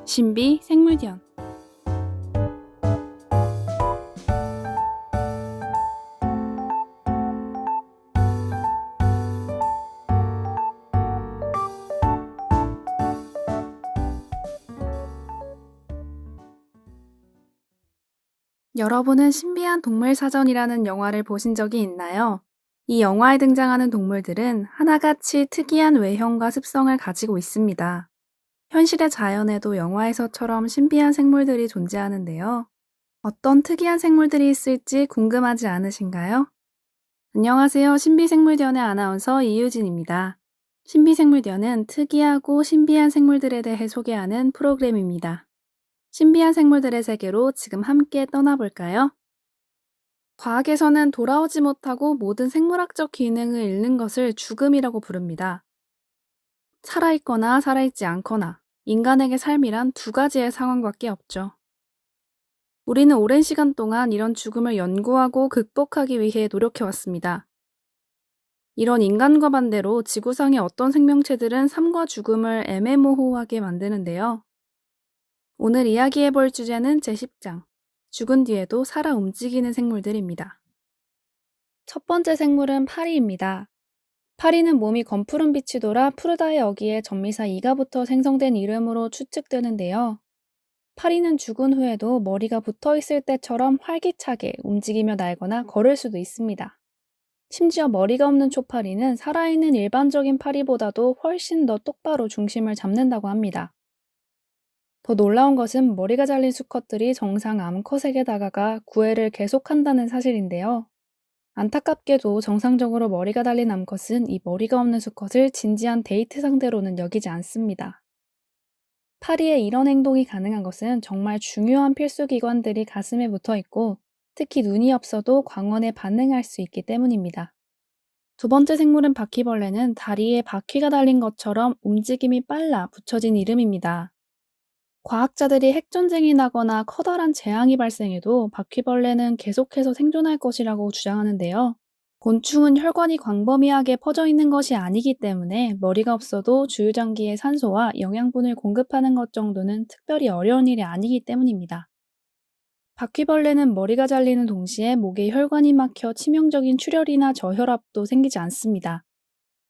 신비 생물견. 여러분은 신비한 동물 사전이라는 영화를 보신 적이 있나요? 이 영화에 등장하는 동물들은 하나같이 특이한 외형과 습성을 가지고 있습니다. 현실의 자연에도 영화에서처럼 신비한 생물들이 존재하는데요. 어떤 특이한 생물들이 있을지 궁금하지 않으신가요? 안녕하세요. 신비생물견의 아나운서 이유진입니다. 신비생물견은 특이하고 신비한 생물들에 대해 소개하는 프로그램입니다. 신비한 생물들의 세계로 지금 함께 떠나볼까요? 과학에서는 돌아오지 못하고 모든 생물학적 기능을 잃는 것을 죽음이라고 부릅니다. 살아있거나 살아있지 않거나 인간에게 삶이란 두 가지의 상황밖에 없죠. 우리는 오랜 시간 동안 이런 죽음을 연구하고 극복하기 위해 노력해왔습니다. 이런 인간과 반대로 지구상의 어떤 생명체들은 삶과 죽음을 애매모호하게 만드는데요. 오늘 이야기해볼 주제는 제10장, 죽은 뒤에도 살아 움직이는 생물들입니다. 첫 번째 생물은 파리입니다. 파리는 몸이 검푸른 빛이 돌아 푸르다의 어기에 전미사 이가부터 생성된 이름으로 추측되는데요. 파리는 죽은 후에도 머리가 붙어있을 때처럼 활기차게 움직이며 날거나 걸을 수도 있습니다. 심지어 머리가 없는 초파리는 살아있는 일반적인 파리보다도 훨씬 더 똑바로 중심을 잡는다고 합니다. 더 놀라운 것은 머리가 잘린 수컷들이 정상 암컷에게 다가가 구애를 계속한다는 사실인데요. 안타깝게도 정상적으로 머리가 달린 암컷은 이 머리가 없는 수컷을 진지한 데이트 상대로는 여기지 않습니다. 파리의 이런 행동이 가능한 것은 정말 중요한 필수 기관들이 가슴에 붙어 있고 특히 눈이 없어도 광원에 반응할 수 있기 때문입니다. 두 번째 생물은 바퀴벌레는 다리에 바퀴가 달린 것처럼 움직임이 빨라 붙여진 이름입니다. 과학자들이 핵전쟁이 나거나 커다란 재앙이 발생해도 바퀴벌레는 계속해서 생존할 것이라고 주장하는데요. 곤충은 혈관이 광범위하게 퍼져 있는 것이 아니기 때문에 머리가 없어도 주유장기에 산소와 영양분을 공급하는 것 정도는 특별히 어려운 일이 아니기 때문입니다. 바퀴벌레는 머리가 잘리는 동시에 목에 혈관이 막혀 치명적인 출혈이나 저혈압도 생기지 않습니다.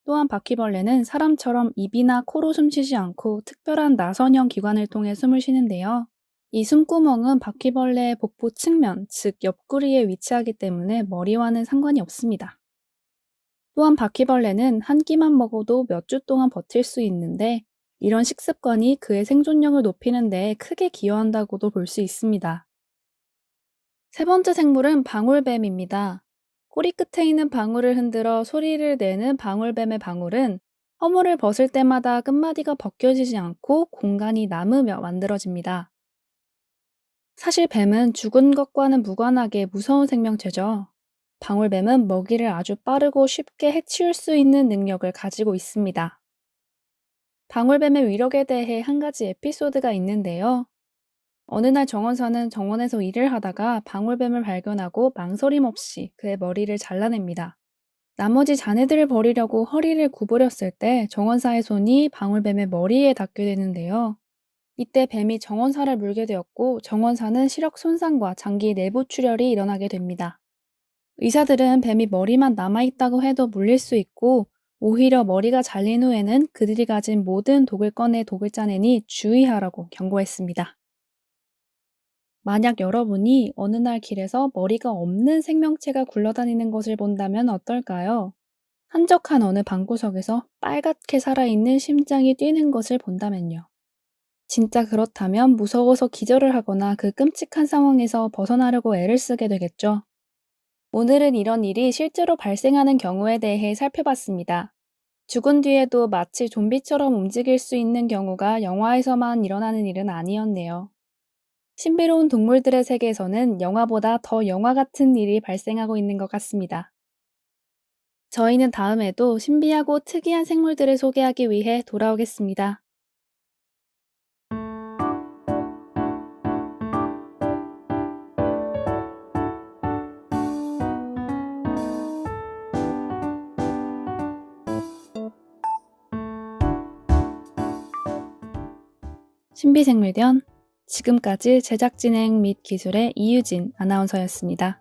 또한 바퀴벌레는 사람처럼 입이나 코로 숨쉬지 않고 특별한 나선형 기관을 통해 숨을 쉬는데요. 이 숨구멍은 바퀴벌레의 복부 측면, 즉 옆구리에 위치하기 때문에 머리와는 상관이 없습니다. 또한 바퀴벌레는 한 끼만 먹어도 몇 주 동안 버틸 수 있는데 이런 식습관이 그의 생존력을 높이는 데 크게 기여한다고도 볼 수 있습니다. 세 번째 생물은 방울뱀입니다. 꼬리 끝에 있는 방울을 흔들어 소리를 내는 방울뱀의 방울은 허물을 벗을 때마다 끝마디가 벗겨지지 않고 공간이 남으며 만들어집니다. 사실 뱀은 죽은 것과는 무관하게 무서운 생명체죠. 방울뱀은 먹이를 아주 빠르고 쉽게 해치울 수 있는 능력을 가지고 있습니다. 방울뱀의 위력에 대해 한 가지 에피소드가 있는데요. 어느 날 정원사는 정원에서 일을 하다가 방울뱀을 발견하고 망설임 없이 그의 머리를 잘라냅니다. 나머지 자네들을 버리려고 허리를 구부렸을 때 정원사의 손이 방울뱀의 머리에 닿게 되는데요. 이때 뱀이 정원사를 물게 되었고 정원사는 시력 손상과 장기 내부 출혈이 일어나게 됩니다. 의사들은 뱀이 머리만 남아있다고 해도 물릴 수 있고 오히려 머리가 잘린 후에는 그들이 가진 모든 독을 꺼내 독을 짜내니 주의하라고 경고했습니다. 만약 여러분이 어느 날 길에서 머리가 없는 생명체가 굴러다니는 것을 본다면 어떨까요? 한적한 어느 방구석에서 빨갛게 살아있는 심장이 뛰는 것을 본다면요. 진짜 그렇다면 무서워서 기절을 하거나 그 끔찍한 상황에서 벗어나려고 애를 쓰게 되겠죠. 오늘은 이런 일이 실제로 발생하는 경우에 대해 살펴봤습니다. 죽은 뒤에도 마치 좀비처럼 움직일 수 있는 경우가 영화에서만 일어나는 일은 아니었네요. 신비로운 동물들의 세계에서는 영화보다 더 영화 같은 일이 발생하고 있는 것 같습니다. 저희는 다음에도 신비하고 특이한 생물들을 소개하기 위해 돌아오겠습니다. 신비생물견 지금까지 제작 진행 및 기술의 이유진 아나운서였습니다.